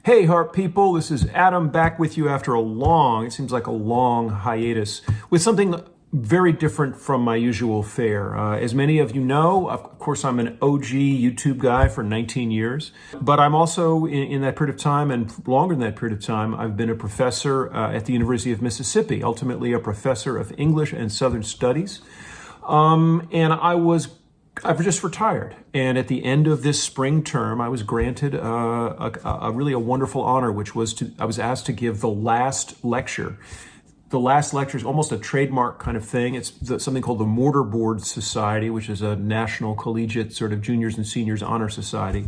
Hey, Harp people, this is Adam back with you after it seems like a long hiatus, with something very different from my usual fare. As many of you know, of course, I'm an OG YouTube guy for 19 years, but I'm also, in that period of time and longer than that period of time, I've been a professor at the University of Mississippi, ultimately a professor of English and Southern Studies. And I've just retired, and at the end of this spring term, I was granted a really wonderful honor, which was I was asked to give the last lecture. The last lecture is almost a trademark kind of thing. It's something called the Mortar Board Society, which is a national collegiate sort of juniors and seniors honor society.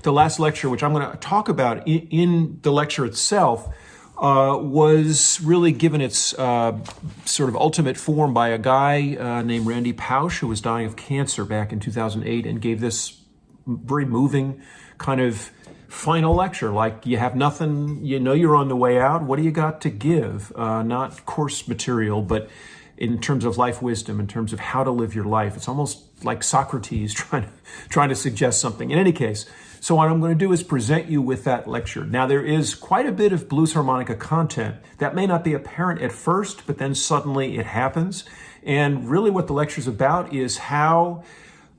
The last lecture, which I'm going to talk about in the lecture itself, was really given its sort of ultimate form by a guy named Randy Pausch, who was dying of cancer back in 2008, and gave this very moving kind of final lecture, like you have nothing, you know you're on the way out, what do you got to give? Not course material, but in terms of life wisdom, in terms of how to live your life. It's almost like Socrates trying to suggest something. In any case, so what I'm going to do is present you with that lecture. Now, there is quite a bit of blues harmonica content that may not be apparent at first, but then suddenly it happens. And really what the lecture is about is how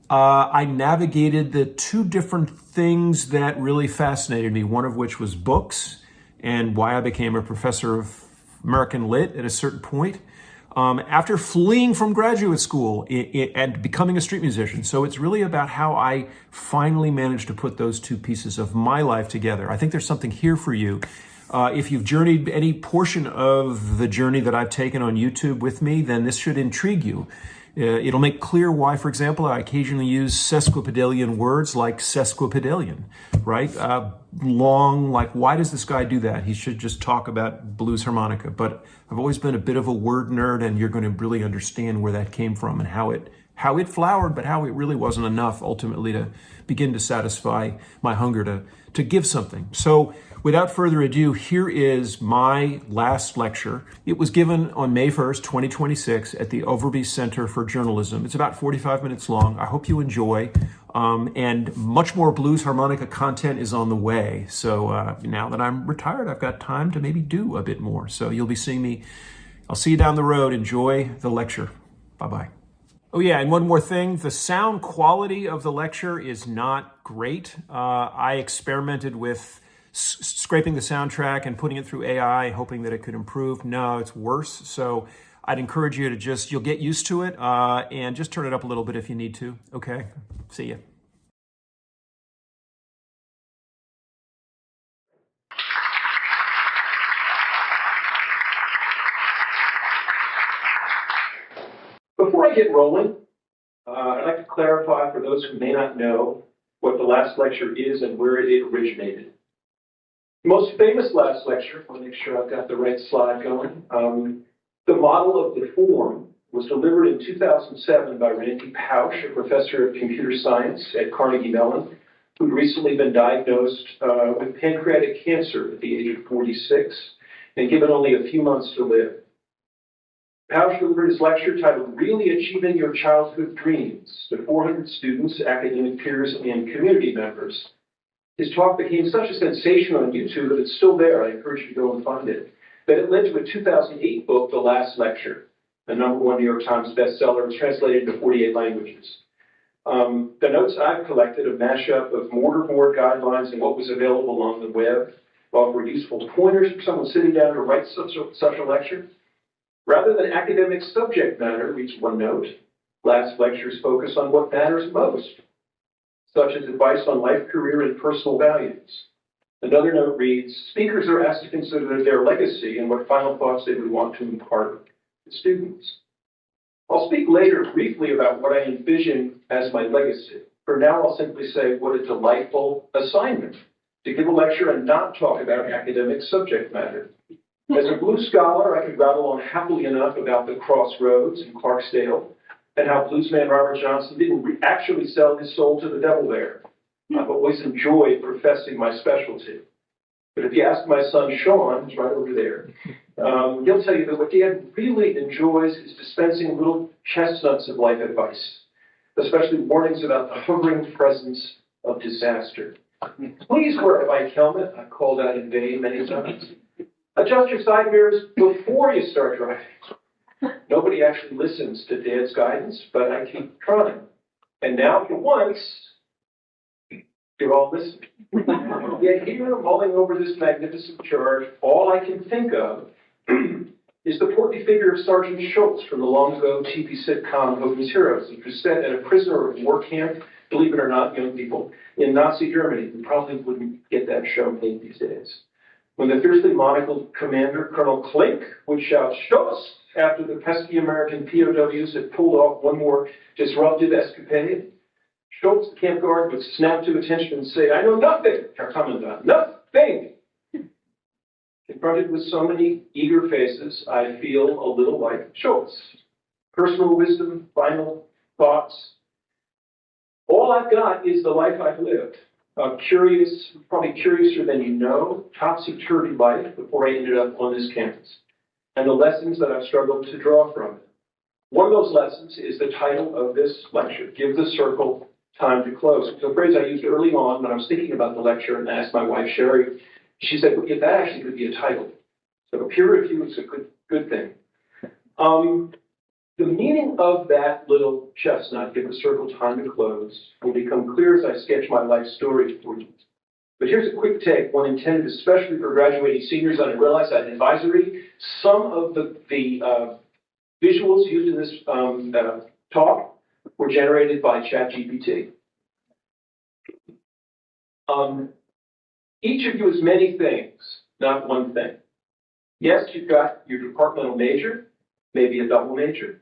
I navigated the two different things that really fascinated me, one of which was books and why I became a professor of American Lit at a certain point. After fleeing from graduate school and becoming a street musician. So it's really about how I finally managed to put those two pieces of my life together. I think there's something here for you. If you've journeyed any portion of the journey that I've taken on YouTube with me, then this should intrigue you. It'll make clear why, for example, I occasionally use sesquipedalian words like sesquipedalian, right? Long, like, why does this guy do that? He should just talk about blues harmonica. But I've always been a bit of a word nerd, and you're going to really understand where that came from and how it flowered, but how it really wasn't enough ultimately to begin to satisfy my hunger to give something. So without further ado, here is my last lecture. It was given on May 1st, 2026 at the Overby Center for Journalism. It's about 45 minutes long. I hope you enjoy. And much more blues harmonica content is on the way. So now that I'm retired, I've got time to maybe do a bit more. So you'll be seeing me. I'll see you down the road. Enjoy the lecture. Bye-bye. Oh yeah, and one more thing, the sound quality of the lecture is not great. I experimented with scraping the soundtrack and putting it through AI, hoping that it could improve. No, it's worse. So I'd encourage you to you'll get used to it and just turn it up a little bit if you need to. Okay, see ya. Before I get rolling, I'd like to clarify for those who may not know what the last lecture is and where it originated. The most famous last lecture, I'll make sure I've got the right slide going. The model of the form was delivered in 2007 by Randy Pausch, a professor of computer science at Carnegie Mellon, who'd recently been diagnosed with pancreatic cancer at the age of 46 and given only a few months to live. Pausch delivered his lecture titled Really Achieving Your Childhood Dreams to 400 students, academic peers, and community members. His talk became such a sensation on YouTube that it's still there. I encourage you to go and find it. That it led to a 2008 book, The Last Lecture, a #1 New York Times bestseller, translated into 48 languages. The notes I've collected, a mashup of Mortar Board guidelines and what was available on the web, offer useful pointers for someone sitting down to write such a lecture. Rather than academic subject matter, reads one note, last lectures focus on what matters most, such as advice on life, career, and personal values. Another note reads, speakers are asked to consider their legacy and what final thoughts they would want to impart to students. I'll speak later briefly about what I envision as my legacy. For now, I'll simply say what a delightful assignment to give a lecture and not talk about academic subject matter. As a blues scholar, I could rattle on happily enough about the Crossroads in Clarksdale and how bluesman Robert Johnson didn't actually sell his soul to the devil there. I've always enjoyed professing my specialty. But if you ask my son, Sean, who's right over there, he'll tell you that what Dad really enjoys is dispensing little chestnuts of life advice, especially warnings about the hovering presence of disaster. Please wear a bike helmet. I've called out in vain many times. Adjust your side mirrors before you start driving. Nobody actually listens to Dad's guidance, but I keep trying. And now, for once, you're all listening. Yet here, mulling over this magnificent charge, all I can think of is the portly figure of Sergeant Schultz from the long-ago TV sitcom Hogan's Heroes, which was set at a prisoner of war camp, believe it or not, young people, in Nazi Germany. We probably wouldn't get that show made these days. When the fiercely monocled commander, Colonel Klink, would shout, "Schultz!" after the pesky American POWs had pulled off one more disruptive escapade, Schultz, the camp guard, would snap to attention and say, "I know nothing, Herr Commandant, nothing." Confronted with so many eager faces, I feel a little like Schultz. Personal wisdom, final thoughts. All I've got is the life I've lived. Curious, probably curiouser than you know, topsy-turvy life before I ended up on this campus, and the lessons that I've struggled to draw from it. One of those lessons is the title of this lecture, Give the Circle Time to Close. It's a phrase I used early on when I was thinking about the lecture and asked my wife, Sherry. She said, well, yeah, that actually could be a title. So peer review is a good thing. The meaning of that little chestnut, Give the Circle Time to Close, will become clear as I sketch my life story for you. But here's a quick take, one intended especially for graduating seniors on a Realize That advisory. Some of the visuals used in this talk were generated by ChatGPT. Each of you is many things, not one thing. Yes, you've got your departmental major, maybe a double major.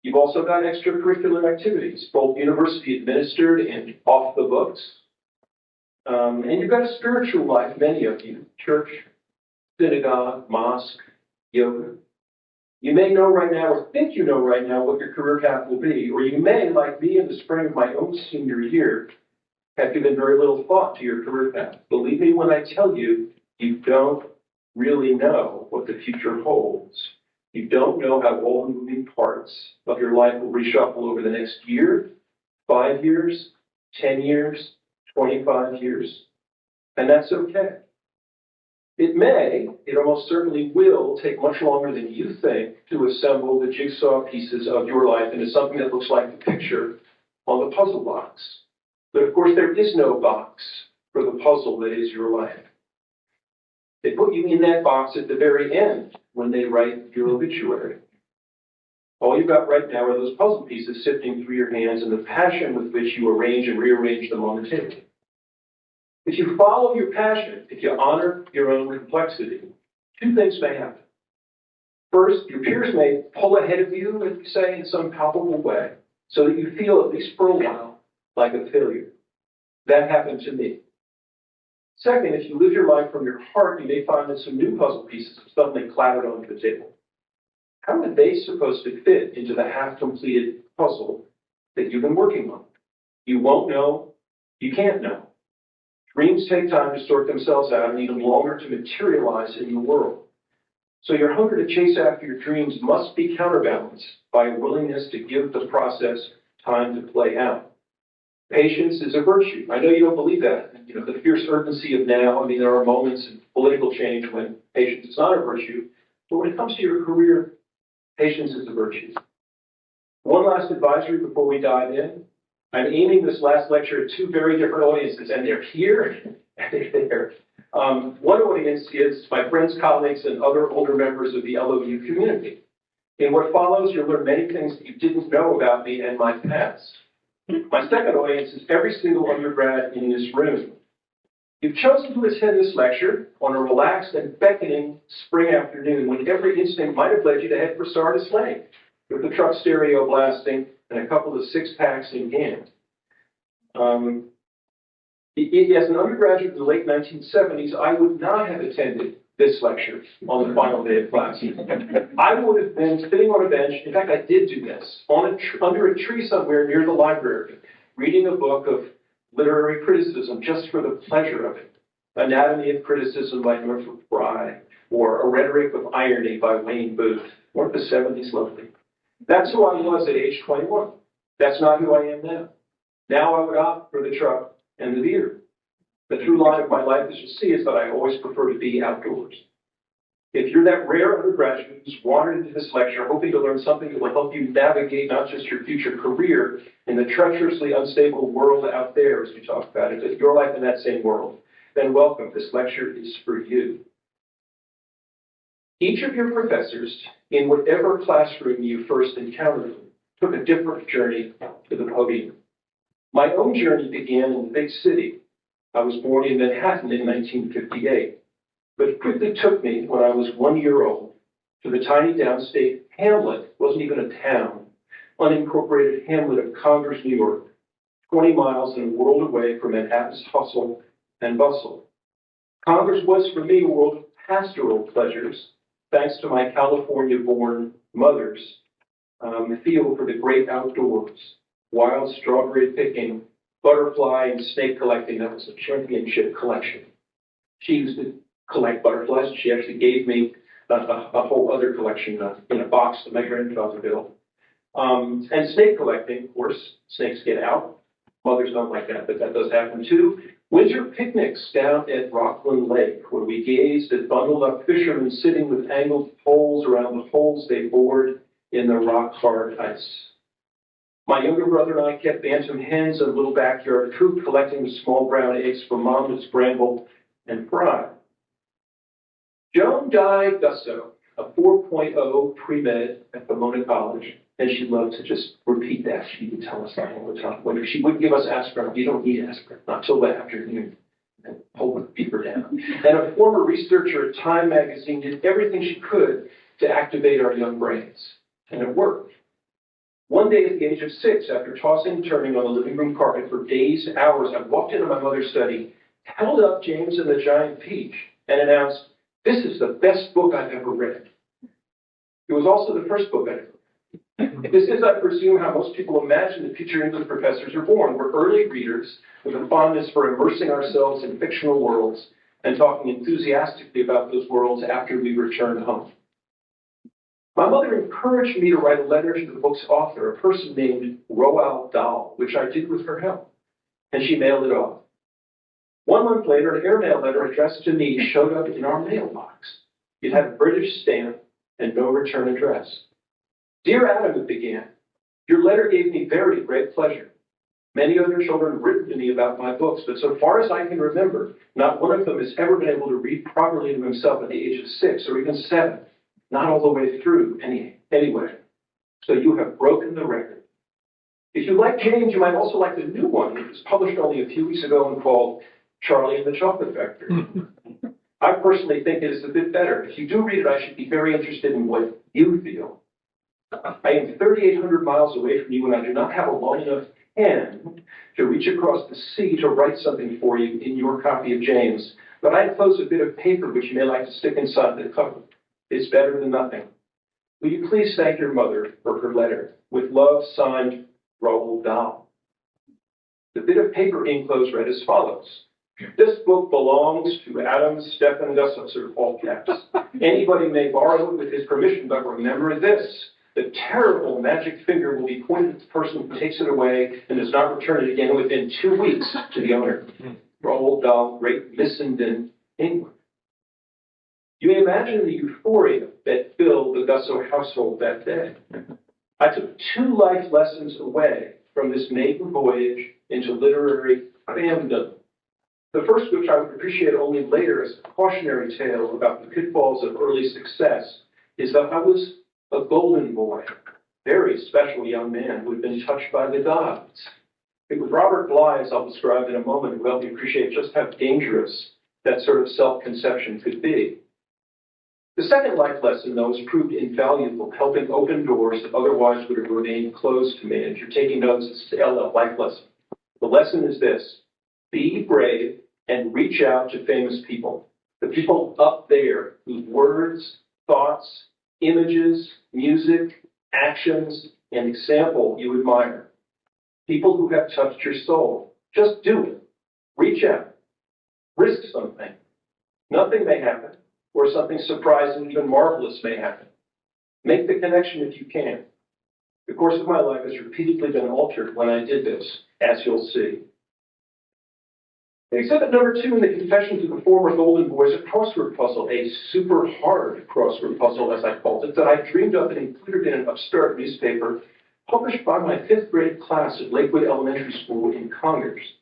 You've also got extracurricular activities, both university administered and off the books. And you've got a spiritual life, many of you, church, synagogue, mosque, yoga. You may know right now or think you know right now what your career path will be, or you may, like me in the spring of my own senior year, have given very little thought to your career path. Believe me when I tell you, you don't really know what the future holds. You don't know how all the moving parts of your life will reshuffle over the next year, 5 years, 10 years, 25 years. And that's okay. It almost certainly will take much longer than you think to assemble the jigsaw pieces of your life into something that looks like the picture on the puzzle box. But of course, there is no box for the puzzle that is your life. They put you in that box at the very end when they write your obituary. All you've got right now are those puzzle pieces sifting through your hands and the passion with which you arrange and rearrange them on the table. If you follow your passion, if you honor your own complexity, two things may happen. First, your peers may pull ahead of you, as you say, in some palpable way, so that you feel, at least for a while, like a failure. That happened to me. Second, if you live your life from your heart, you may find that some new puzzle pieces have suddenly clattered onto the table. How are they supposed to fit into the half-completed puzzle that you've been working on? You won't know. You can't know. Dreams take time to sort themselves out and even longer to materialize in the world. So your hunger to chase after your dreams must be counterbalanced by a willingness to give the process time to play out. Patience is a virtue. I know you don't believe that. You know, the fierce urgency of now, I mean, there are moments in political change when patience is not a virtue. But when it comes to your career, patience is a virtue. One last advisory before we dive in. I'm aiming this last lecture at two very different audiences, and they're here and they're there. One audience is my friends, colleagues, and other older members of the LOU community. In what follows, you'll learn many things that you didn't know about me and my past. My second audience is every single undergrad in this room. You've chosen to attend this lecture on a relaxed and beckoning spring afternoon when every instinct might have led you to head for Sardis Lake, with the truck stereo blasting and a couple of six-packs in hand. As an undergraduate in the late 1970s, I would not have attended this lecture on the final day of class. I would have been sitting on a bench. In fact, I did do this, under a tree somewhere near the library, reading a book of literary criticism just for the pleasure of it. Anatomy of Criticism by Northrop Frye, or A Rhetoric of Irony by Wayne Booth. Weren't the 70s lovely? That's who I was at age 21. That's not who I am now. Now I would opt for the truck and the beer. The through line of my life, as you see, is that I always prefer to be outdoors. If you're that rare undergraduate who's wandered into this lecture hoping to learn something that will help you navigate not just your future career in the treacherously unstable world out there, as we talk about it, but your life in that same world, then welcome. This lecture is for you. Each of your professors, in whatever classroom you first encountered them, took a different journey to the podium. My own journey began in the big city. I was born in Manhattan in 1958. But it quickly took me, when I was 1 year old, to the tiny downstate hamlet, wasn't even a town, unincorporated hamlet of Congress, New York, 20 miles and a world away from Manhattan's hustle and bustle. Congress was for me a world of pastoral pleasures, thanks to my California-born mother's feel for the great outdoors, wild strawberry picking, butterfly and snake collecting. That was a championship collection. She used to collect butterflies. She actually gave me a whole other collection in a box that my grandfather built. And snake collecting, of course, snakes get out. Mothers don't like that, but that does happen too. Winter picnics down at Rockland Lake, where we gazed at bundled up fishermen sitting with angled poles around the holes they bored in the rock-hard ice. My younger brother and I kept bantam hens in a little backyard coop, collecting the small brown eggs for Mom to scramble and fry. Joan died Gussow, a 4.0 pre-med at Pomona College, and she loved to just repeat that. She would tell us that all the time. When she wouldn't give us aspirin, you don't need aspirin, not till the afternoon, and hold the fever down. And a former researcher at Time magazine did everything she could to activate our young brains, and it worked. One day at the age of 6, after tossing and turning on the living room carpet for days, hours, I walked into my mother's study, held up James and the Giant Peach, and announced, "This is the best book I've ever read." It was also the first book I ever read. This is, I presume, how most people imagine that future English professors are born. We're early readers with a fondness for immersing ourselves in fictional worlds and talking enthusiastically about those worlds after we return home. My mother encouraged me to write a letter to the book's author, a person named Roald Dahl, which I did with her help, and she mailed it off. 1 month later, an airmail letter addressed to me showed up in our mailbox. It had a British stamp and no return address. "Dear Adam," it began, "your letter gave me very great pleasure. Many other children have written to me about my books, but so far as I can remember, not one of them has ever been able to read properly to himself at the age of 6 or even 7, not all the way through anyway. So you have broken the record. If you like James, you might also like the new one, which was published only a few weeks ago and called Charlie and the Chocolate Factory. I personally think it is a bit better. If you do read it, I should be very interested in what you feel. I am 3,800 miles away from you, and I do not have a long enough hand to reach across the sea to write something for you in your copy of James. But I enclose a bit of paper which you may like to stick inside the cover. It's better than nothing. Will you please thank your mother for her letter? With love, signed, Roald Dahl." The bit of paper enclosed read as follows. "This book belongs to Adam Stephen Gussow," sort of all caps. "Anybody may borrow it with his permission, but remember this. The terrible magic finger will be pointed at the person who takes it away and does not return it again within 2 weeks to the owner. Roald Dahl, Great Missenden, England." You may imagine the euphoria that filled the Gussow household that day. I took 2 life lessons away from this maiden voyage into literary fandom. The first, which I would appreciate only later as a cautionary tale about the pitfalls of early success, is that I was a golden boy, very special young man who had been touched by the gods. It was Robert Bly, as I'll describe in a moment, who helped me appreciate just how dangerous that sort of self-conception could be. The second life lesson, though, has proved invaluable, helping open doors that otherwise would have remained closed to me. And if you're taking notes, it's a life lesson. The lesson is this: be brave and reach out to famous people. The people up there whose words, thoughts, images, music, actions, and example you admire. People who have touched your soul. Just do it. Reach out. Risk something. Nothing may happen, or something surprising, even marvelous may happen. Make the connection if you can. The course of my life has repeatedly been altered when I did this, as you'll see. Exhibit number 2 in the Confessions of the Former Golden Boys, a crossword puzzle, a super hard crossword puzzle, as I called it, that I dreamed up and included in an upstart newspaper published by my 5th grade class at Lakewood Elementary School in Conyers.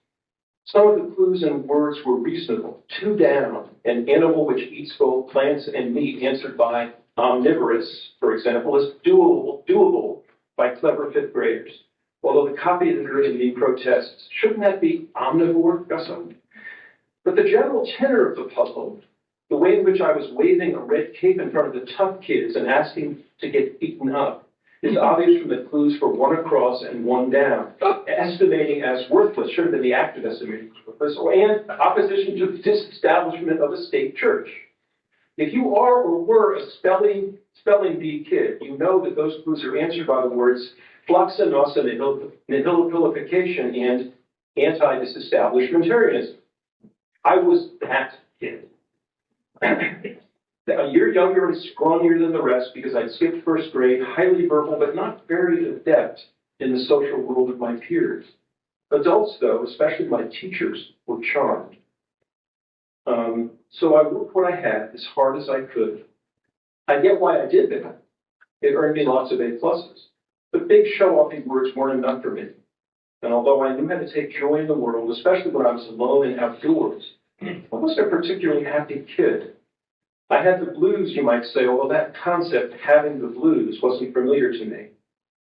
Some of the clues and words were reasonable. 2 down, an animal which eats both plants and meat, answered by omnivorous, for example, is doable by clever 5th graders. Although the copy editor in me protests, shouldn't that be omnivore, Gussow? But the general tenor of the puzzle, the way in which I was waving a red cape in front of the tough kids and asking to get beaten up, is obvious from the clues for 1 across and 1 down. Estimating as worthless should have been the active estimating as worthless, and opposition to the disestablishment of a state church. If you are or were a spelling bee kid, you know that those clues are answered by the words fluxa nossa nihilifilification and anti-disestablishmentarianism. I was that kid. A year younger and scrawnier than the rest because I'd skipped 1st grade, highly verbal but not very adept in the social world of my peers. Adults, though, especially my teachers, were charmed. So I worked what I had as hard as I could. I get why I did that. It earned me lots of A+. But big show-offy words weren't enough for me. And although I knew how to take joy in the world, especially when I was alone and outdoors, I wasn't a particularly happy kid. I had the blues, you might say, although that concept, having the blues, wasn't familiar to me.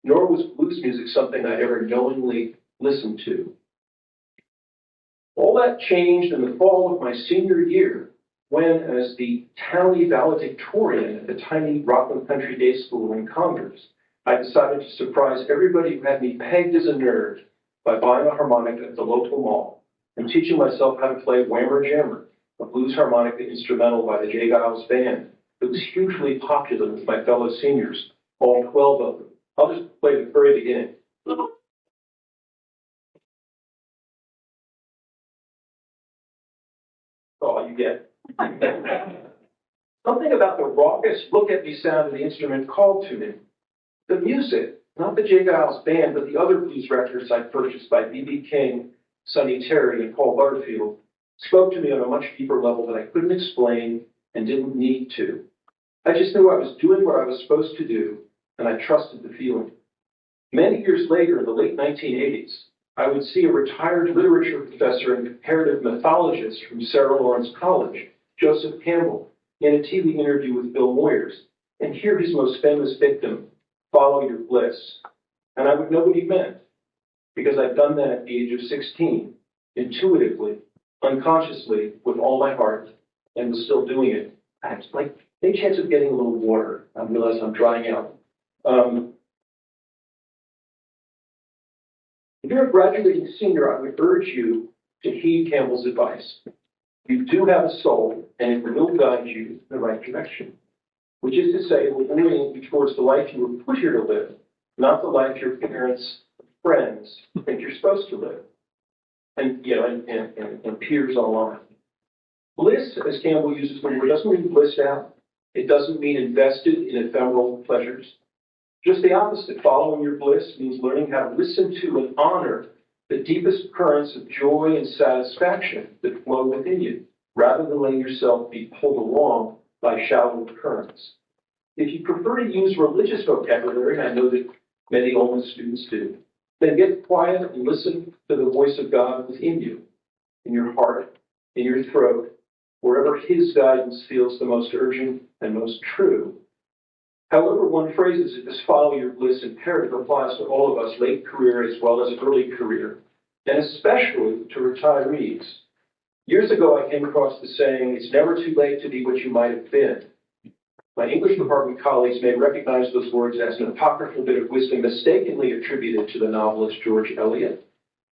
Nor was blues music something I'd ever knowingly listened to. All that changed in the fall of my senior year, when, as the towny valedictorian at the tiny Rockland Country Day School in Conyers, I decided to surprise everybody who had me pegged as a nerd by buying a harmonica at the local mall and teaching myself how to play Whammer Jammer, a blues harmonica instrumental by the J. Giles Band that was hugely popular with my fellow seniors, all 12 of them. I'll just play the very beginning. All you get. Something about the raucous look-at-me sound of the instrument called to me. The music, not the J. Giles Band, but the other blues records I purchased by B.B. King, Sonny Terry, and Paul Butterfield, spoke to me on a much deeper level that I couldn't explain and didn't need to. I just knew I was doing what I was supposed to do, and I trusted the feeling. Many years later, in the late 1980s, I would see a retired literature professor and comparative mythologist from Sarah Lawrence College, Joseph Campbell, in a TV interview with Bill Moyers, and hear his most famous victim, "Follow your bliss." And I would know what he meant, because I'd done that at the age of 16, intuitively, unconsciously, with all my heart, and was still doing it. I had any chance of getting a little water. I realize I'm drying out. If you're a graduating senior, I would urge you to heed Campbell's advice. You do have a soul, and it will guide you in the right direction, which is to say, it will orient you towards the life you were put here to live, not the life your parents, friends think you're supposed to live, and peers online. Bliss, as Campbell uses the word, doesn't mean blissed out. It doesn't mean invested in ephemeral pleasures. Just the opposite. Following your bliss means learning how to listen to and honor the deepest currents of joy and satisfaction that flow within you, rather than letting yourself be pulled along by shallow currents. If you prefer to use religious vocabulary, and I know that many Olin students do, then get quiet and listen to the voice of God within you, in your heart, in your throat, wherever His guidance feels the most urgent and most true. However one phrases it, this follow your bliss imperative applies to all of us, late career as well as early career, and especially to retirees. Years ago, I came across the saying, "It's never too late to be what you might have been." My English department colleagues may recognize those words as an apocryphal bit of wisdom mistakenly attributed to the novelist George Eliot,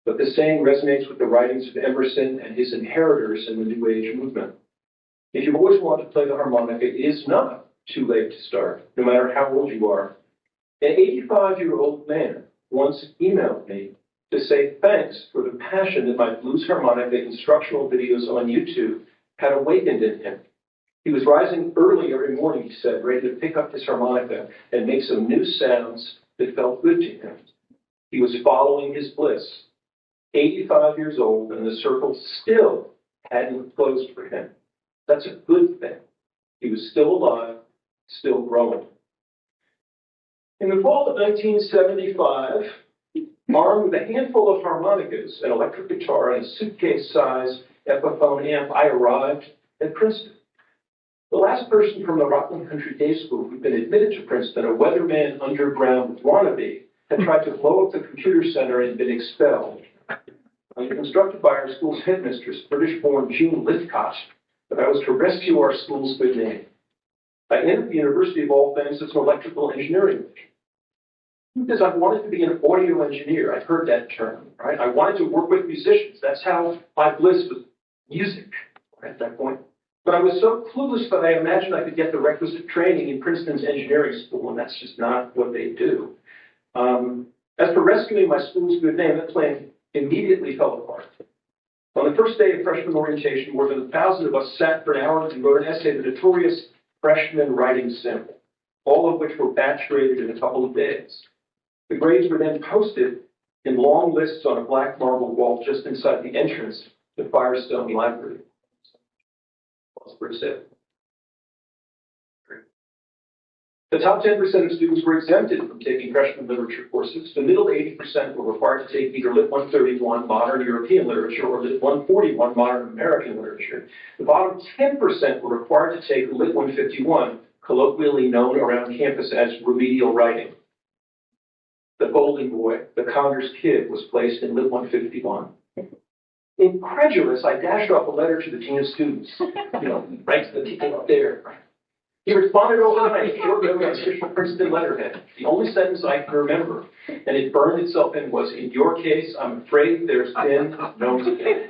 but the saying resonates with the writings of Emerson and his inheritors in the New Age movement. If you've always wanted to play the harmonica, it is not too late to start, no matter how old you are. An 85-year-old man once emailed me to say thanks for the passion that my blues harmonica instructional videos on YouTube had awakened in him. He was rising early every morning, he said, ready to pick up his harmonica and make some new sounds that felt good to him. He was following his bliss. 85 years old, and the circle still hadn't closed for him. That's a good thing. He was still alive, still growing. In the fall of 1975, armed with a handful of harmonicas, an electric guitar, and a suitcase-sized Epiphone amp, I arrived at Princeton. The last person from the Rockland Country Day School who'd been admitted to Princeton, a weatherman underground wannabe, had tried to blow up the computer center and been expelled. I was instructed by our school's headmistress, British-born Jean Lithcott, that I was to rescue our school's good name. I entered the University of all things as an electrical engineering major. Because I wanted to be an audio engineer. I'd heard that term, right? I wanted to work with musicians. That's how my bliss was music at that point. But I was so clueless that I imagined I could get the requisite training in Princeton's engineering school, and that's just not what they do. As for rescuing my school's good name, that plan immediately fell apart. On the first day of freshman orientation, more than 1,000 of us sat for an hour and wrote an essay, the notorious freshman writing sample, all of which were batch graded in a couple of days. The grades were then posted in long lists on a black marble wall just inside the entrance to Firestone Library. The top 10% of students were exempted from taking freshman literature courses. The middle 80% were required to take either Lit 131, Modern European Literature, or Lit 141, Modern American Literature. The bottom 10% were required to take Lit 151, colloquially known around campus as remedial writing. The golden boy, the Conger's kid, was placed in Lit 151. Incredulous, I dashed off a letter to the dean of students. Right to the people up there. He responded overnight, short note on official Princeton letterhead. The only sentence I can remember, and it burned itself in, was, "In your case, I'm afraid there's been no mistake."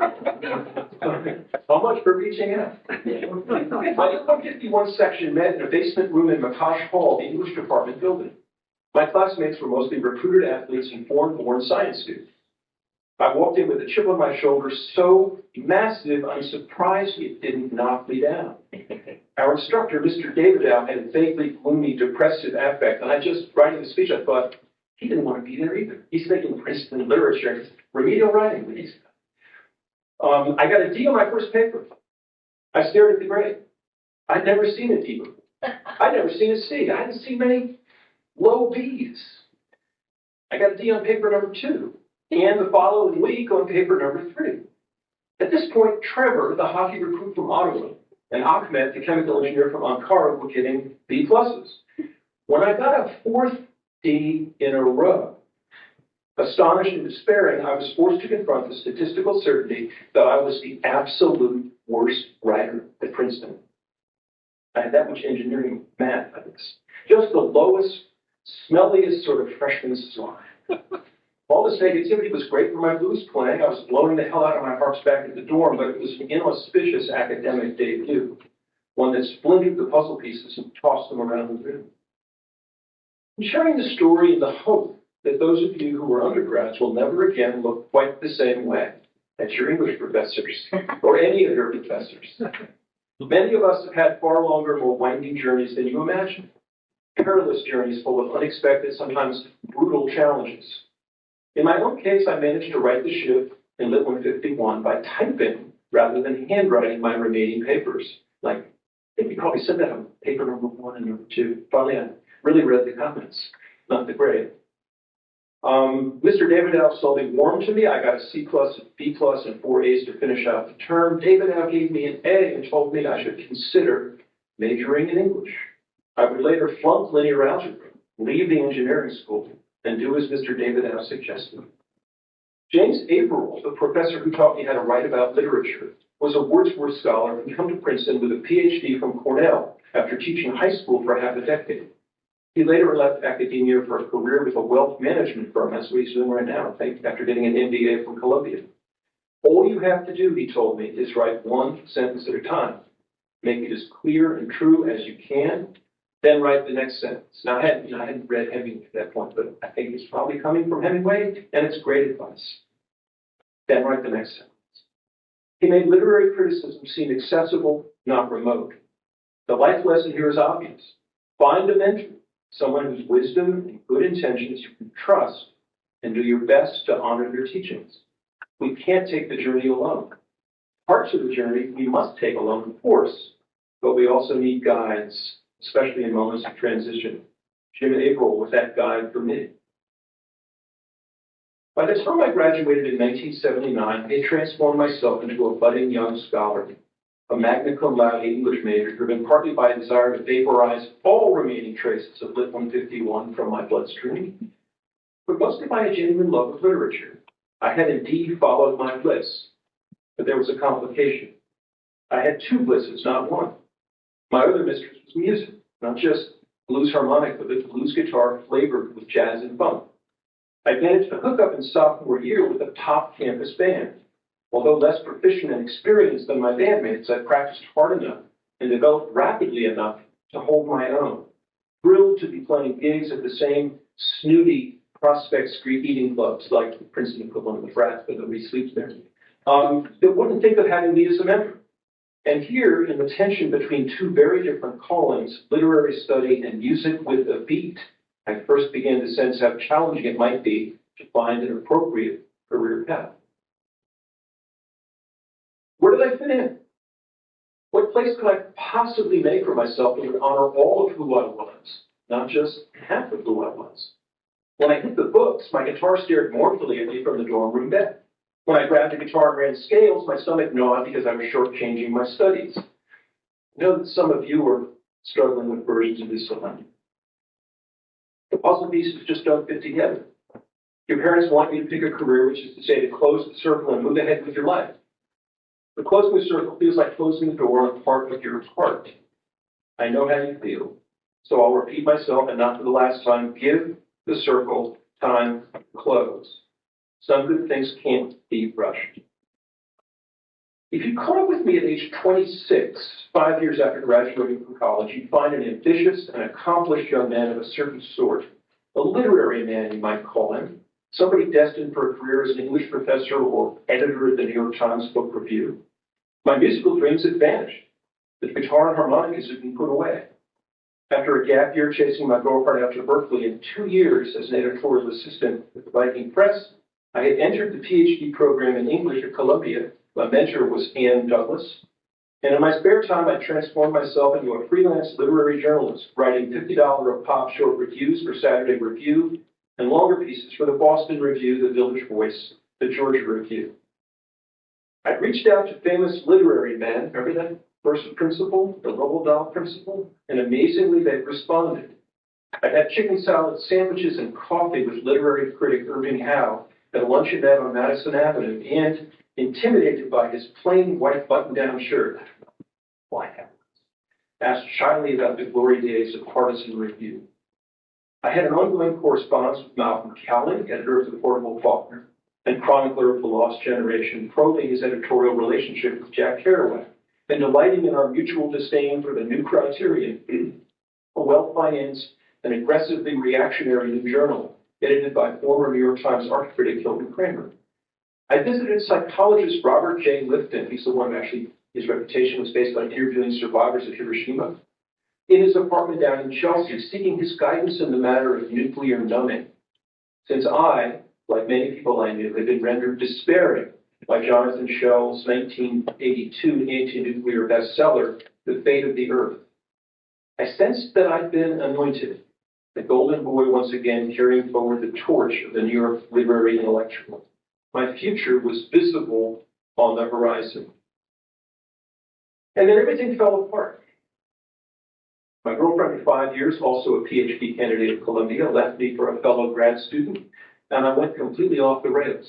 How much for reaching out? My 151 section met in a basement room in Pausch Hall, the English department building. My classmates were mostly recruited athletes and foreign-born science students. I walked in with a chip on my shoulder so massive, I'm surprised it didn't knock me down. Our instructor, Mr. Davidow, had a vaguely gloomy, depressive affect, and writing the speech, I thought, he didn't want to be there either. He's thinking Princeton literature, remedial writing. I got a D on my first paper. I stared at the grade. I'd never seen a D before. I'd never seen a C. I hadn't seen many low Bs. I got a D on paper number 2. And the following week on paper number 3. At this point, Trevor, the hockey recruit from Ottawa, and Ahmed, the chemical engineer from Ankara, were getting B+. When I got a 4th D in a row, astonished and despairing, I was forced to confront the statistical certainty that I was the absolute worst writer at Princeton. I had that much engineering math, I guess. Just the lowest, smelliest sort of freshman slime. All this negativity was great for my blues playing. I was blowing the hell out of my harps back at the dorm, but it was an inauspicious academic debut, one that splintered the puzzle pieces and tossed them around the room. I'm sharing the story in the hope that those of you who are undergrads will never again look quite the same way at your English professors or any of your professors. Many of us have had far longer, more winding journeys than you imagine. Perilous journeys full of unexpected, sometimes brutal challenges. In my own case, I managed to right the ship in Lit 151 by typing rather than handwriting my remaining papers. I think you probably said that on paper number 1 and number 2. Finally, I really read the comments, not the grade. Mr. Davidow slowly warmed to me. I got a C+, a B+, and 4 A's to finish out the term. Davidow gave me an A and told me I should consider majoring in English. I would later flunk linear algebra, leave the engineering school, and do as Mr. Davidow suggested. James Averill, the professor who taught me how to write about literature, was a Wordsworth scholar who came to Princeton with a PhD from Cornell after teaching high school for half a decade. He later left academia for a career with a wealth management firm. That's what he's doing right now, after getting an MBA from Columbia. All you have to do, he told me, is write one sentence at a time. Make it as clear and true as you can, then write the next sentence. Now, I hadn't read Hemingway at that point, but I think it's probably coming from Hemingway, and it's great advice. Then write the next sentence. He made literary criticism seem accessible, not remote. The life lesson here is obvious. Find a mentor, someone whose wisdom and good intentions you can trust, and do your best to honor their teachings. We can't take the journey alone. Parts of the journey we must take alone, of course, but we also need guides, especially in moments of transition. Jim Averill was that guide for me. By the time I graduated in 1979, I had transformed myself into a budding young scholar, a magna cum laude English major, driven partly by a desire to vaporize all remaining traces of Lit 151 from my bloodstream, but mostly by a genuine love of literature. I had indeed followed my bliss, but there was a complication. I had two blisses, not one. My other mistress was music, not just blues harmonica, but blues guitar flavored with jazz and funk. I managed to hook up in sophomore year with a top campus band. Although less proficient and experienced than my bandmates, I practiced hard enough and developed rapidly enough to hold my own. Thrilled to be playing gigs at the same snooty Prospect Street eating clubs, like the Princeton equivalent of the Frats, but nobody sleeps there, that wouldn't think of having me as a member. And here, in the tension between two very different callings, literary study and music with a beat, I first began to sense how challenging it might be to find an appropriate career path. Where did I fit in? What place could I possibly make for myself that would honor all of who I was, not just half of who I was? When I hit the books, my guitar stared mournfully at me from the dorm room bed. When I grabbed the guitar and ran scales, my stomach gnawed because I was shortchanging my studies. I know that some of you are struggling with versions of this song. The puzzle pieces just don't fit together. Your parents want you to pick a career, which is to say to close the circle and move ahead with your life. But closing the circle feels like closing the door on part of your heart. I know how you feel, so I'll repeat myself, and not for the last time, give the circle time to close. Some good things can't be rushed. If you caught up with me at age 26, 5 years after graduating from college, you'd find an ambitious and accomplished young man of a certain sort, a literary man, you might call him, somebody destined for a career as an English professor or editor of the New York Times Book Review. My musical dreams had vanished. The guitar and harmonicas had been put away. After a gap year chasing my girlfriend out to Berkeley and 2 years as an editorial assistant with the Viking Press, I had entered the PhD program in English at Columbia. My mentor was Ann Douglas. And in my spare time, I transformed myself into a freelance literary journalist, writing $50 a pop short reviews for Saturday Review and longer pieces for the Boston Review, the Village Voice, the Georgia Review. I reached out to famous literary men, remember that first principle, the Roald Dahl principle? And amazingly, they responded. I had chicken salad sandwiches and coffee with literary critic Irving Howe at a luncheonette on Madison Avenue, and intimidated by his plain white button-down shirt, why asked shyly about the glory days of partisan review. I had an ongoing correspondence with Malcolm Cowling, editor of the Portable Faulkner, and chronicler of the Lost Generation, probing his editorial relationship with Jack Kerouac, and delighting in our mutual disdain for the New Criterion, a well-financed and aggressively reactionary new journal, edited by former New York Times art critic Hilton Kramer. I visited psychologist Robert J. Lifton. He's the one who actually, his reputation was based on interviewing survivors of Hiroshima, in his apartment down in Chelsea, seeking his guidance in the matter of nuclear numbing. Since I, like many people I knew, had been rendered despairing by Jonathan Schell's 1982 anti-nuclear bestseller, The Fate of the Earth. I sensed that I'd been anointed, the golden boy once again carrying forward the torch of the New York literary intellectual. My future was visible on the horizon. And then everything fell apart. My girlfriend of 5 years, also a PhD candidate at Columbia, left me for a fellow grad student, and I went completely off the rails.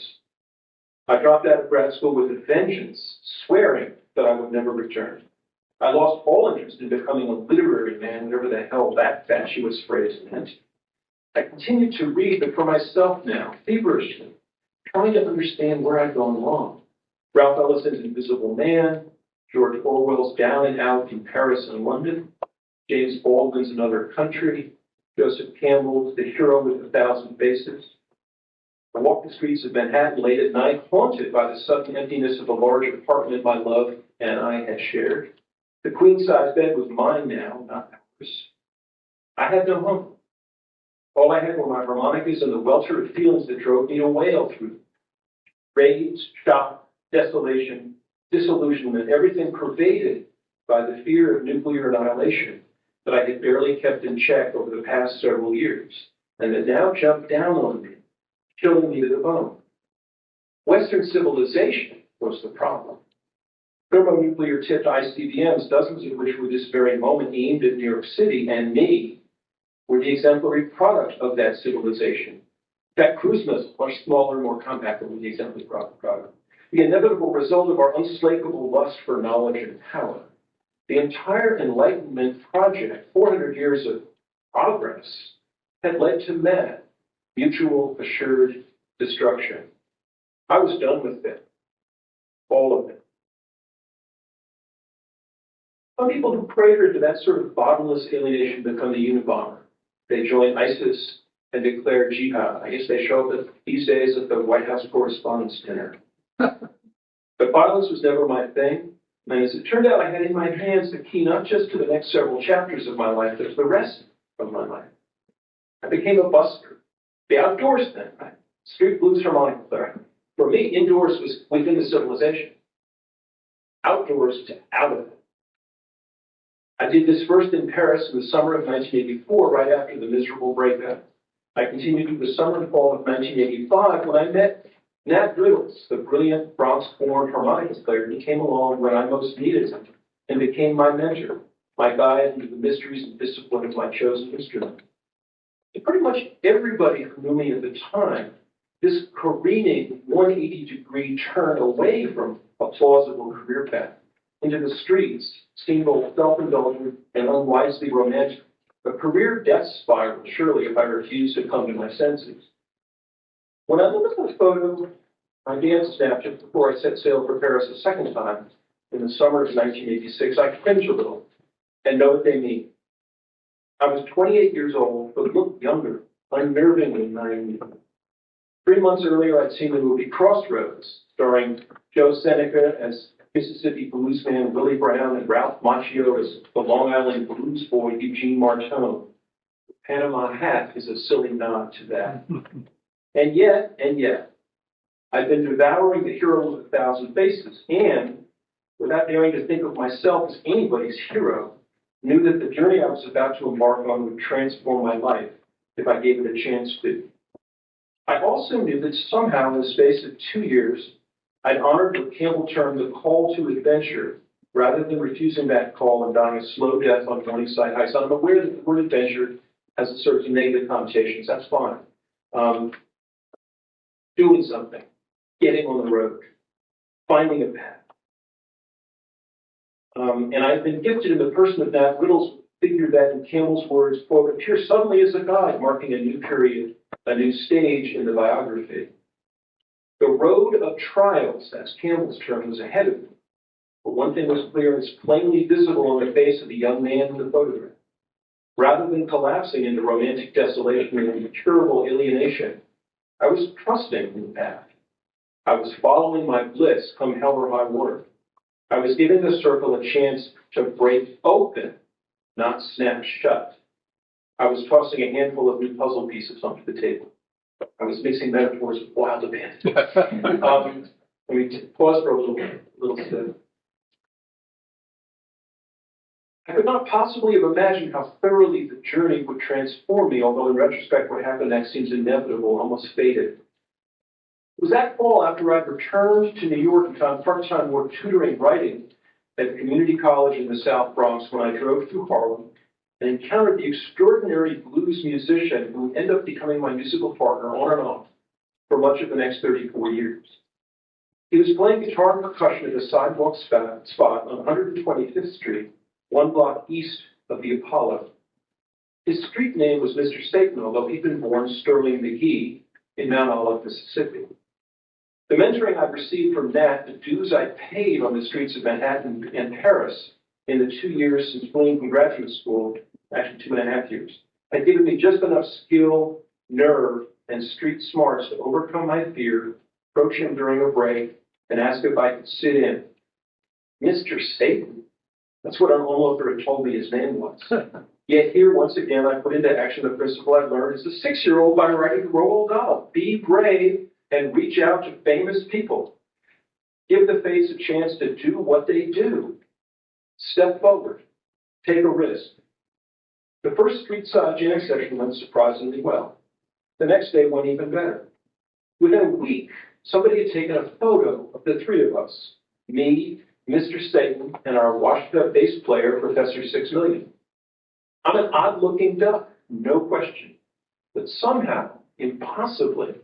I dropped out of grad school with a vengeance, swearing that I would never return. I lost all interest in becoming a literary man, whatever the hell that fatuous phrase meant. I continued to read, but for myself now, feverishly, trying to understand where I'd gone wrong. Ralph Ellison's Invisible Man, George Orwell's Down and Out in Paris and London, James Baldwin's Another Country, Joseph Campbell's The Hero with a Thousand Faces. I walked the streets of Manhattan late at night, haunted by the sudden emptiness of a large apartment my love and I had shared. The queen-size bed was mine now, not ours. I had no home. All I had were my harmonicas and the welter of feelings that drove me to wail through them. rage, shock, desolation, disillusionment, everything pervaded by the fear of nuclear annihilation that I had barely kept in check over the past several years, and that now jumped down on me, chilling me to the bone. Western civilization was the problem. Thermonuclear-tipped ICBMs, dozens of which were this very moment aimed at New York City and me, were the exemplary product of that civilization. That cruise missile, much smaller, more compact, than the exemplary product. The inevitable result of our unslakable lust for knowledge and power. The entire Enlightenment project, 400 years of progress, had led to mad, mutual assured destruction. I was done with it. All of it. Some people who crater to that sort of bottomless alienation become the Unabomber. They join ISIS and declare jihad. I guess they show up these days at the White House Correspondents' Dinner. But violence was never my thing. And as it turned out, I had in my hands the key not just to the next several chapters of my life, but to the rest of my life. I became a busker. The outdoors then, right? Street blues harmonica player. For me, indoors was within the civilization. Outdoors to out of it. I did this first in Paris in the summer of 1984, right after the miserable breakup. I continued through the summer and fall of 1985 when I met Nat Riddles, the brilliant Bronx-born harmonica player who came along when I most needed him and became my mentor, my guide into the mysteries and discipline of my chosen instrument. And pretty much everybody who knew me at the time, this careening 180-degree turn away from a plausible career path into the streets seemed both self-indulgent and unwisely romantic. A career death spiral, surely, if I refused to come to my senses. When I look at the photo I dance snap just before I set sail for Paris a second time in the summer of 1986, I cringe a little and know what they mean. I was 28 years old, but looked younger, unnervingly naive. 3 months earlier, I'd seen the movie Crossroads, starring Joe Seneca as Mississippi bluesman Willie Brown and Ralph Macchio as the Long Island blues boy Eugene Martone. The Panama hat is a silly nod to that. And yet, I've been devouring the hero of 1,000 faces, and without daring to think of myself as anybody's hero, knew that the journey I was about to embark on would transform my life if I gave it a chance to. I also knew that somehow, in the space of 2 years, I'd honored what Campbell termed the call to adventure, rather than refusing that call and dying a slow death on Morningside Heights. I'm aware that the word adventure has a certain negative connotations. That's fine. Doing something, getting on the road, finding a path. And I've been gifted in the person of Nat Riddles, figure that, in Campbell's words, quote, appears suddenly as a guide, marking a new period, a new stage in the biography. The road of trials, that's Campbell's term, was ahead of me. But one thing was clear and is plainly visible on the face of the young man in the photograph. Rather than collapsing into romantic desolation and incurable alienation, I was trusting in the path. I was following my bliss, come hell or high water. I was giving the circle a chance to break open, not snap shut. I was tossing a handful of new puzzle pieces onto the table. I was mixing metaphors with wild abandon. Let me pause for a little step. I could not possibly have imagined how thoroughly the journey would transform me, although in retrospect what happened next seems inevitable, almost fated. It was that fall, after I'd returned to New York and found part-time work tutoring writing at a community college in the South Bronx, when I drove through Harlem and encountered the extraordinary blues musician who would end up becoming my musical partner on and off for much of the next 34 years. He was playing guitar and percussion at a sidewalk spot on 125th Street, 1 block east of the Apollo. His street name was Mr. Satan, although he'd been born Sterling McGee in Mount Olive, Mississippi. The mentoring I'd received from Nat, the dues I'd paid on the streets of Manhattan and Paris in the 2 years since fleeing from graduate school, actually 2.5 years, had given me just enough skill, nerve, and street smarts to overcome my fear, approach him during a break, and ask if I could sit in. Mr. Satan? That's what an onlooker had told me his name was. Yet here, once again, I put into action the principle I learned as a 6-year-old by writing the Roald Dahl. Be brave, and reach out to famous people. Give the face a chance to do what they do. Step forward. Take a risk. The first street side jam session went surprisingly well. The next day went even better. Within a week, somebody had taken a photo of the three of us, me, Mr. Satan, and our washed-up bass player, Professor 6 Million. I'm an odd-looking duck, no question. But somehow, impossibly,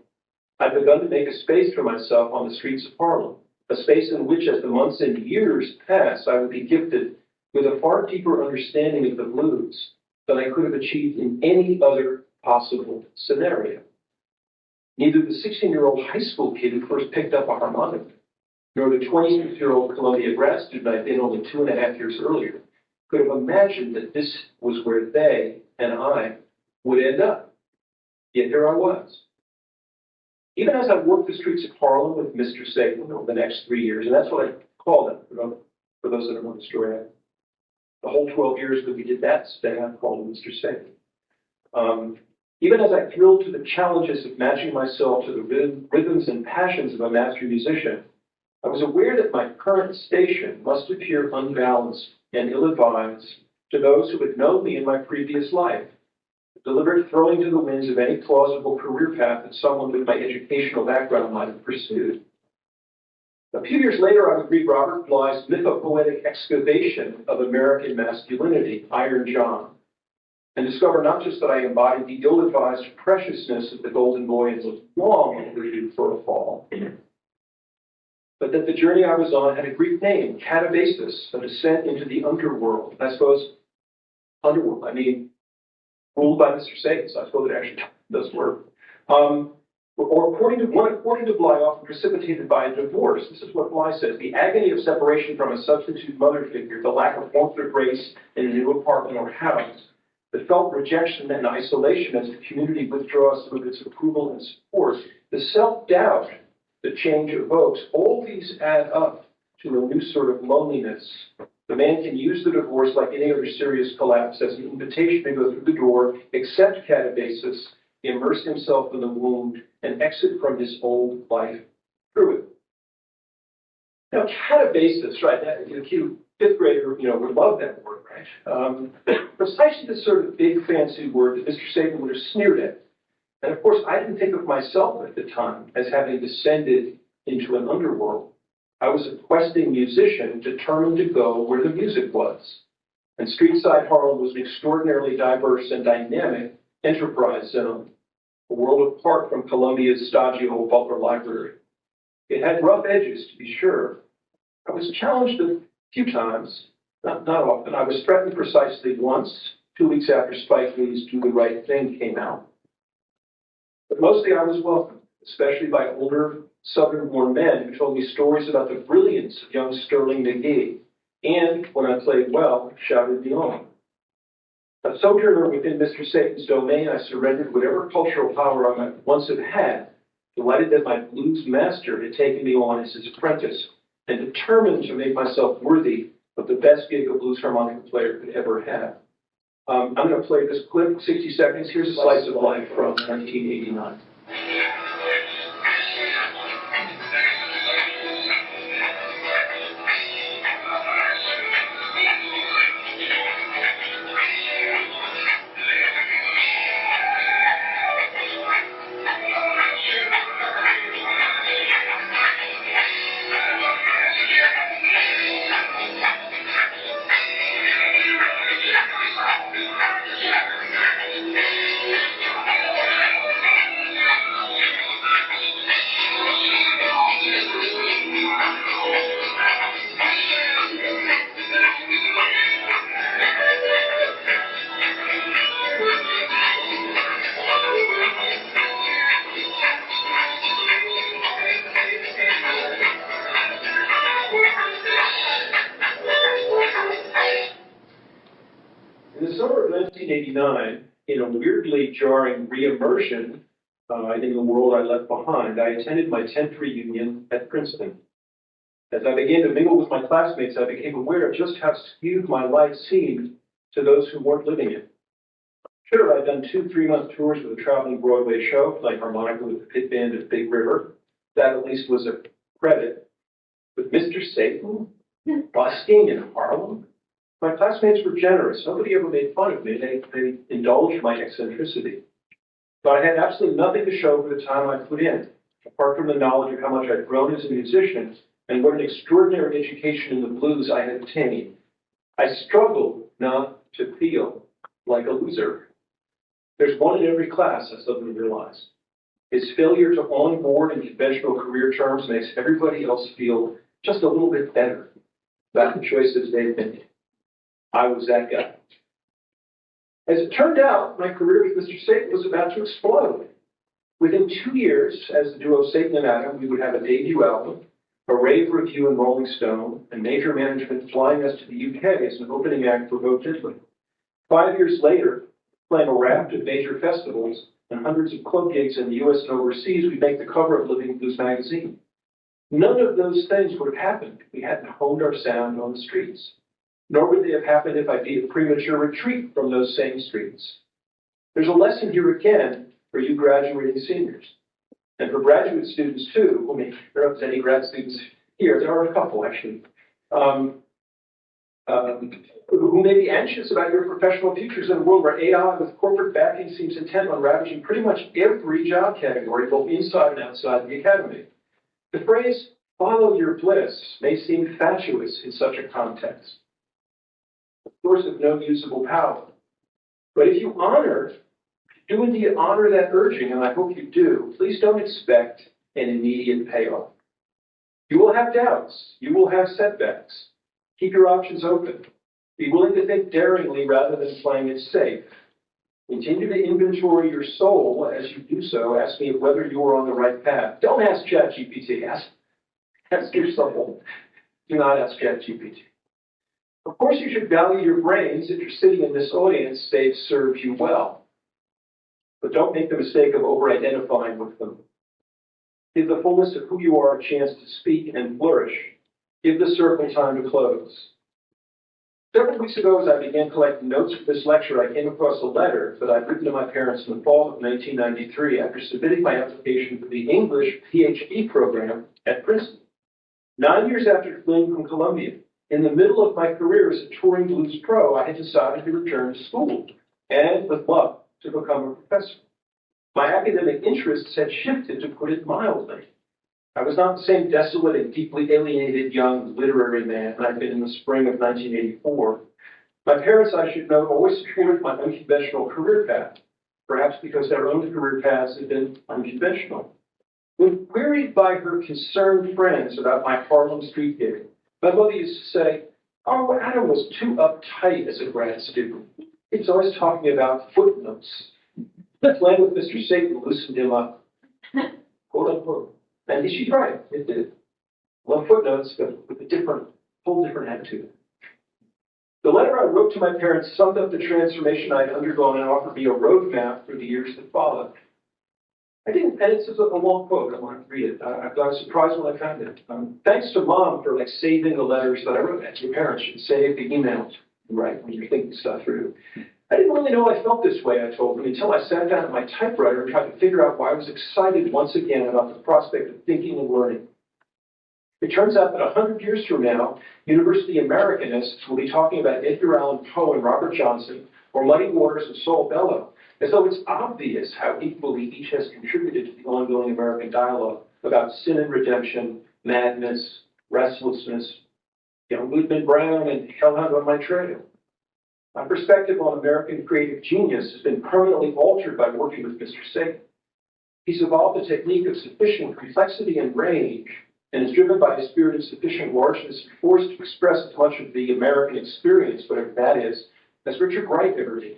I'd begun to make a space for myself on the streets of Harlem, a space in which, as the months and years passed, I would be gifted with a far deeper understanding of the blues than I could have achieved in any other possible scenario. Neither the 16-year-old high school kid who first picked up a harmonica, nor the 26-year-old Columbia grad student I'd been only 2.5 years earlier, could have imagined that this was where they and I would end up. Yet here I was. Even as I worked the streets of Harlem with Mr. Satan over the next 3 years, and that's what I call them, for those that don't know the story, the whole 12 years that we did that thing, I called him Mr. Satan. Even as I thrilled to the challenges of matching myself to the rhythms and passions of a master musician, I was aware that my current station must appear unbalanced and ill-advised to those who had known me in my previous life, deliberate throwing to the winds of any plausible career path that someone with my educational background might have pursued. A few years later, I would read Robert Bly's mythopoetic excavation of American masculinity, Iron John, and discover not just that I embodied the ill-advised preciousness of the golden boy and was long overdue for a fall, but that the journey I was on had a Greek name, katabasis, a descent into the underworld. I suppose, underworld, I mean, ruled by Mr. Satan, so I suppose it actually does work. Or according to Bly, often precipitated by a divorce. This is what Bly says: the agony of separation from a substitute mother figure, the lack of warmth or grace in a new apartment or house, the felt rejection and isolation as the community withdraws from its approval and support, the self-doubt that change evokes, all these add up to a new sort of loneliness. The man can use the divorce like any other serious collapse as an invitation to go through the door, accept katabasis, immerse himself in the wound, and exit from his old life through it. Now, katabasis, right, that a cute fifth grader, would love that word, right? Precisely the sort of big fancy word that Mr. Satan would have sneered at. And of course, I didn't think of myself at the time as having descended into an underworld. I was a questing musician determined to go where the music was. And Streetside Harlem was an extraordinarily diverse and dynamic enterprise zone, a world apart from Columbia's stodgy old Butler Library. It had rough edges, to be sure. I was challenged a few times, not often. I was threatened precisely once, 2 weeks after Spike Lee's Do the Right Thing came out. But mostly I was welcomed, especially by older Southern-born men who told me stories about the brilliance of young Sterling McGee, and, when I played well, shouted me on. A sojourner within Mr. Satan's domain, I surrendered whatever cultural power I might once have had, delighted that my blues master had taken me on as his apprentice, and determined to make myself worthy of the best gig a blues harmonica player could ever have. I'm going to play this clip, 60 seconds. Here's a slice of life from 1989. In the summer of 1989, in a weirdly jarring re-immersion in the world I left behind, I attended my 10th reunion at Princeton. As I began to mingle with my classmates, I became aware of just how skewed my life seemed to those who weren't living it. Sure, I've done 2 3-month tours with a traveling Broadway show, like harmonica with the pit band at Big River. That at least was a credit. But Mr. Satan, busking in Harlem? My classmates were generous. Nobody ever made fun of me. They indulged my eccentricity. But I had absolutely nothing to show for the time I put in, apart from the knowledge of how much I'd grown as a musician and what an extraordinary education in the blues I had attained. I struggled not to feel like a loser. There's one in every class, I suddenly realized. His failure to onboard in conventional career terms makes everybody else feel just a little bit better about the choices they've made. I was that guy. As it turned out, my career with Mr. Satan was about to explode. Within 2 years, as the duo Satan and Adam, we would have a debut album, a rave review in Rolling Stone, and major management flying us to the UK as an opening act for Bo Diddley. 5 years later, playing a raft of major festivals and hundreds of club gigs in the US and overseas, we'd make the cover of Living Blues magazine. None of those things would have happened if we hadn't honed our sound on the streets. Nor would they have happened if I beat a premature retreat from those same streets. There's a lesson here again for you graduating seniors. And for graduate students too, I don't know if there's any grad students here, there are a couple actually, who may be anxious about your professional futures in a world where AI with corporate backing seems intent on ravaging pretty much every job category, both inside and outside the academy. The phrase, follow your bliss, may seem fatuous in such a context, a source of no usable power. But if you do indeed honor that urging, and I hope you do, please don't expect an immediate payoff. You will have doubts. You will have setbacks. Keep your options open. Be willing to think daringly rather than playing it safe. Continue to inventory your soul. As you do so, ask me whether you are on the right path. Don't ask ChatGPT. Ask your soul. Do not ask ChatGPT. Of course, you should value your brains. If you're sitting in this audience, they've served you well. But don't make the mistake of over-identifying with them. Give the fullness of who you are a chance to speak and flourish. Give the circle time to close. Several weeks ago, as I began collecting notes for this lecture, I came across a letter that I'd written to my parents in the fall of 1993 after submitting my application for the English PhD program at Princeton. 9 years after fleeing from Columbia, in the middle of my career as a touring blues pro, I had decided to return to school and, with luck, to become a professor. My academic interests had shifted, to put it mildly. I was not the same desolate and deeply alienated young literary man I'd been in the spring of 1984. My parents, I should note, always supported my unconventional career path, perhaps because their own career paths had been unconventional. When queried by her concerned friends about my Harlem street gig, my mother used to say, "Oh, Adam was too uptight as a grad student. He was always talking about footnotes. Playing with Mr. Satan loosened him up." Quote unquote. And she's right, it did. Well, footnotes, but with a whole different attitude. The letter I wrote to my parents summed up the transformation I'd undergone and offered me a roadmap for the years that followed. And it's a long quote, I want to read it. I was surprised when I found it. Thanks to Mom for saving the letters that I wrote. As your parents should save the emails, right, when you're thinking stuff through. I didn't really know I felt this way, I told them, until I sat down at my typewriter and tried to figure out why I was excited once again about the prospect of thinking and learning. It turns out that 100 years from now, university Americanists will be talking about Edgar Allan Poe and Robert Johnson, or Muddy Waters and Saul Bellow, as though it's obvious how equally each has contributed to the ongoing American dialogue about sin and redemption, madness, restlessness, young Goodman Brown, and Hellhound on My Trail. My perspective on American creative genius has been permanently altered by working with Mr. Satan. He's evolved a technique of sufficient complexity and range, and is driven by a spirit of sufficient largeness and force to express as much of the American experience, whatever that is, as Richard Wright ever did.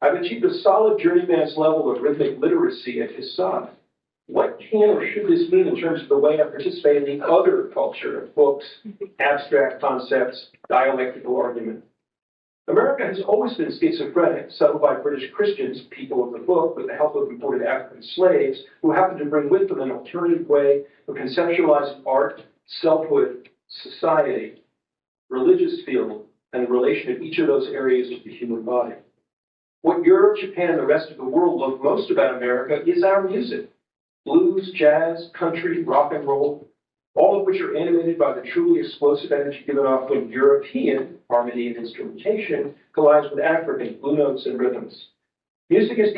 I've achieved a solid journeyman's level of rhythmic literacy at his side. What can or should this mean in terms of the way I participate in the other culture of books, abstract concepts, dialectical argument? America has always been schizophrenic, settled by British Christians, people of the book, with the help of imported African slaves, who happened to bring with them an alternative way of conceptualizing art, selfhood, society, religious feeling, and the relation of each of those areas to the human body. What Europe, Japan, and the rest of the world love most about America is our music. Blues, jazz, country, rock and roll, all of which are animated by the truly explosive energy given off when European harmony and instrumentation collides with African blue notes and rhythms. Music is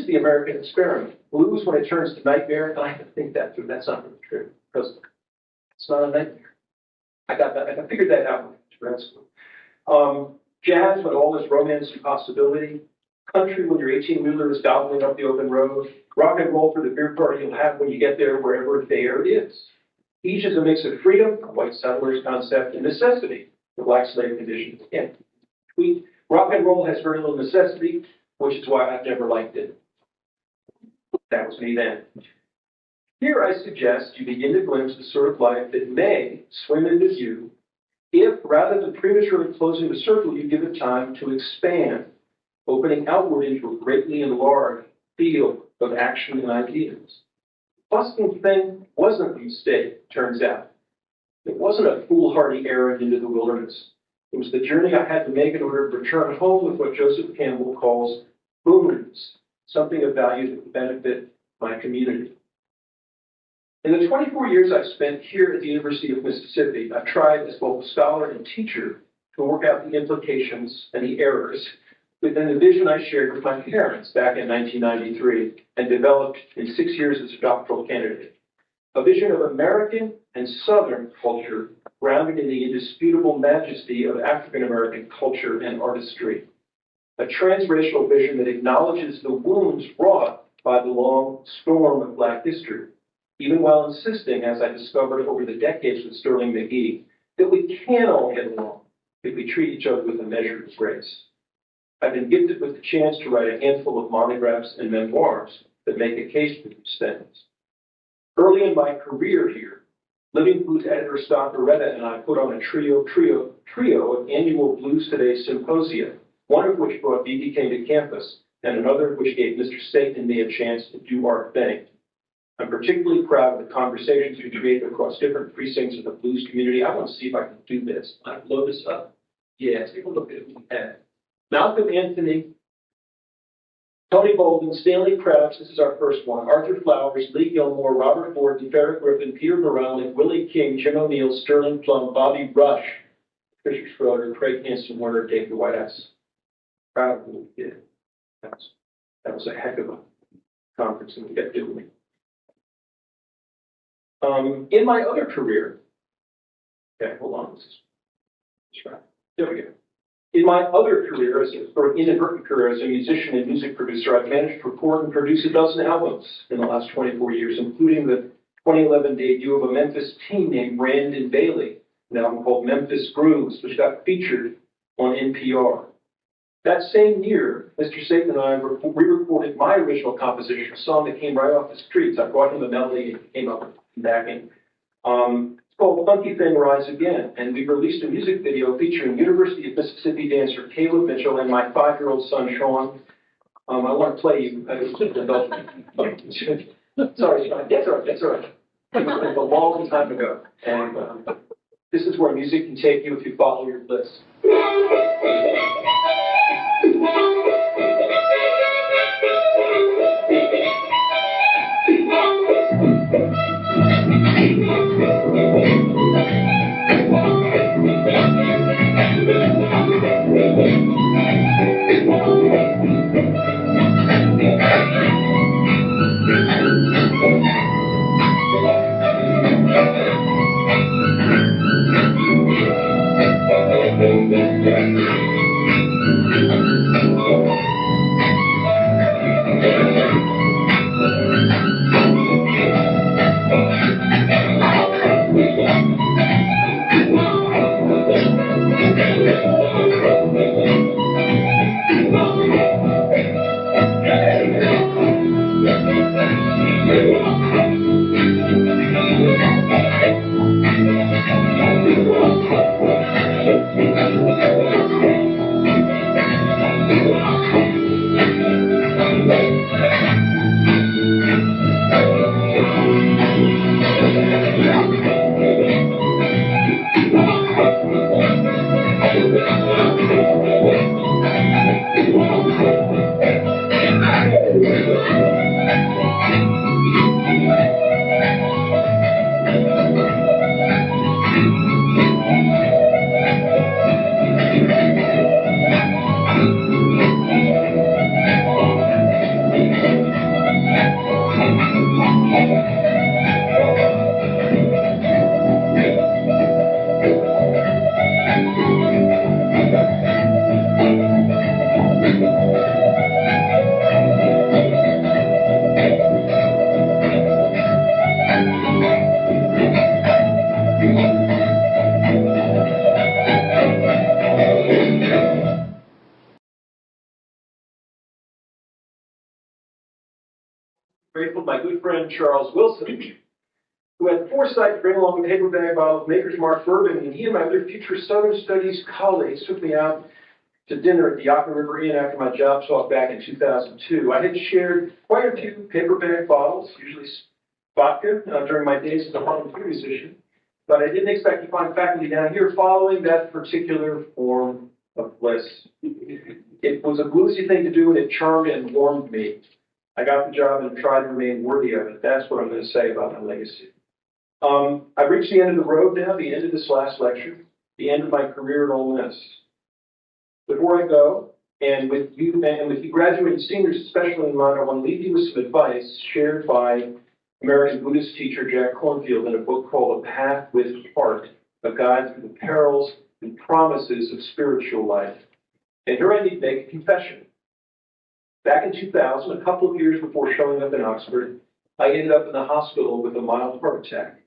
the American experiment. Blues, when it turns to nightmare, and I have to think that through. That's not really true, because it's not a nightmare. I figured that out when I went to grad school. Jazz, when all is romance and possibility. Country, when your 18-wheeler is gobbling up the open road. Rock and roll for the beer party you'll have when you get there, wherever there is. Each is a mix of freedom, a white settler's concept, and necessity, the black slave condition. Again, rock and roll has very little necessity, which is why I've never liked it. That was me then. Here I suggest you begin to glimpse the sort of life that may swim into view if, rather than prematurely closing the circle, you give it time to expand, opening outward into a greatly enlarged field of action and ideas. The busking thing wasn't a mistake, turns out. It wasn't a foolhardy errand into the wilderness. It was the journey I had to make in order to return home with what Joseph Campbell calls boons, something of value that would benefit my community. In the 24 years I've spent here at the University of Mississippi, I've tried as both a scholar and teacher to work out the implications and the errors within the vision I shared with my parents back in 1993 and developed in 6 years as a doctoral candidate. A vision of American and Southern culture grounded in the indisputable majesty of African American culture and artistry. A transracial vision that acknowledges the wounds wrought by the long storm of Black history, even while insisting, as I discovered over the decades with Sterling McGee, that we can all get along if we treat each other with a measure of grace. I've been gifted with the chance to write a handful of monographs and memoirs that make a case for these things. Early in my career here, Living Blues editor Scott Beretta and I put on a trio of annual Blues Today symposia, one of which brought B.B. King to campus, and another of which gave Mr. Satan and me a chance to do our thing. I'm particularly proud of the conversations we created across different precincts of the blues community. I want to see if I can do this. I blow this up. Yeah, take a look at what we had. Malcolm Anthony, Tony Bolden, Stanley Krabs, this is our first one, Arthur Flowers, Lee Gilmore, Robert Ford, Ferret Griffin, Peter Morales, Willie King, Jim O'Neill, Sterling Plum, Bobby Rush, Fisher Schroeder, Craig Hansen Warner, David White House. Proud of what we did. That was a heck of a conference, and we got doing it. In my other career, okay, hold on, this is right. There we go. In my other career, or inadvertent career as a musician and music producer, I've managed to record and produce a dozen albums in the last 24 years, including the 2011 debut of a Memphis teen named Brandon Bailey, an album called Memphis Grooves, which got featured on NPR. That same year, Mr. Satan and I re-recorded my original composition, a song that came right off the streets. I brought him a melody and it came up with backing. It's called Funky Thing Rise Again, and we released a music video featuring University of Mississippi dancer Caleb Mitchell and my 5-year-old son, Sean. I want to play you. Sorry, Sean. That's all right. That's all right. It was a long time ago, and this is where music can take you if you follow your bliss. Grateful to my good friend Charles Wilson, who had the foresight to bring along a paper bag bottle of Maker's Mark bourbon, and he and my other future Southern Studies colleagues took me out to dinner at the Yaka River Inn after my job talk back in 2002. I had shared quite a few paper bag bottles, usually vodka, during my days as a volunteer musician, but I didn't expect to find faculty down here following that particular form of bliss. It was a bluesy thing to do, and it charmed and warmed me. I got the job and tried to remain worthy of it. That's what I'm going to say about my legacy. I've reached the end of the road now, the end of this last lecture, the end of my career at Ole Miss. Before I go, and with you graduating seniors, especially in mind, I want to leave you with some advice shared by American Buddhist teacher Jack Kornfield in a book called A Path with Heart, a guide through the perils and promises of spiritual life. And here I need to make a confession. Back in 2000, a couple of years before showing up in Oxford, I ended up in the hospital with a mild heart attack.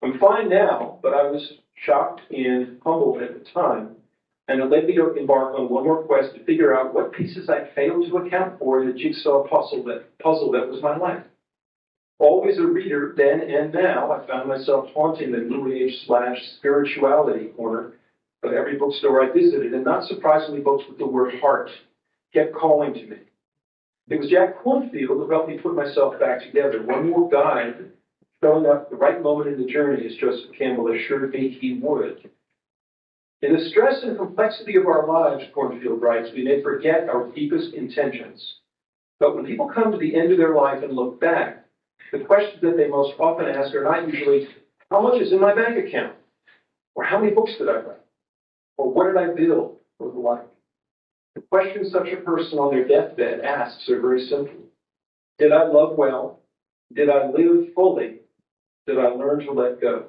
I'm fine now, but I was shocked and humbled at the time, and it led me to embark on one more quest to figure out what pieces I failed to account for in the jigsaw puzzle that was my life. Always a reader then and now, I found myself haunting the New Age/spirituality corner of every bookstore I visited, and not surprisingly, books with the word heart kept calling to me. It was Jack Kornfield who helped me put myself back together. One more guide showing up at the right moment in the journey, as Joseph Campbell assured me he would. In the stress and complexity of our lives, Kornfield writes, we may forget our deepest intentions. But when people come to the end of their life and look back, the questions that they most often ask are not usually, how much is in my bank account? Or how many books did I write? Or what did I build? Or the like. The questions such a person on their deathbed asks are very simple. Did I love well? Did I live fully? Did I learn to let go?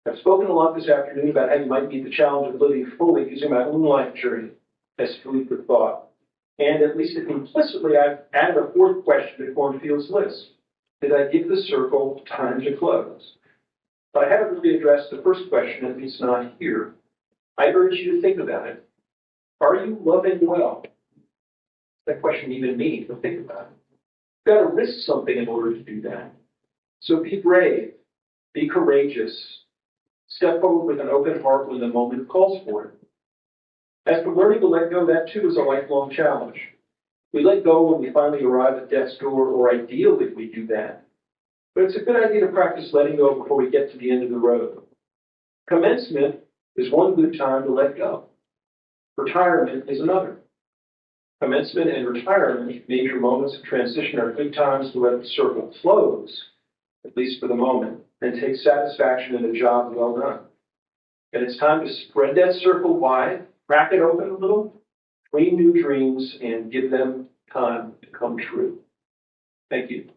I've spoken a lot this afternoon about how you might meet the challenge of living fully using my own life journey as food for thought. And at least implicitly, I've added a fourth question to Kornfield's list. Did I give the circle time to close? But I haven't really addressed the first question, at least not here. I urge you to think about it. Are you loving well? That question even means, but think about it. You've got to risk something in order to do that. So be brave, be courageous, step forward with an open heart when the moment calls for it. As for learning to let go, that too is a lifelong challenge. We let go when we finally arrive at death's door, or ideally we do that. But it's a good idea to practice letting go before we get to the end of the road. Commencement is one good time to let go. Retirement is another. Commencement and retirement, major moments of transition, are good times to let the circle close, at least for the moment, and take satisfaction in a job well done. And it's time to spread that circle wide, crack it open a little, dream new dreams, and give them time to come true. Thank you.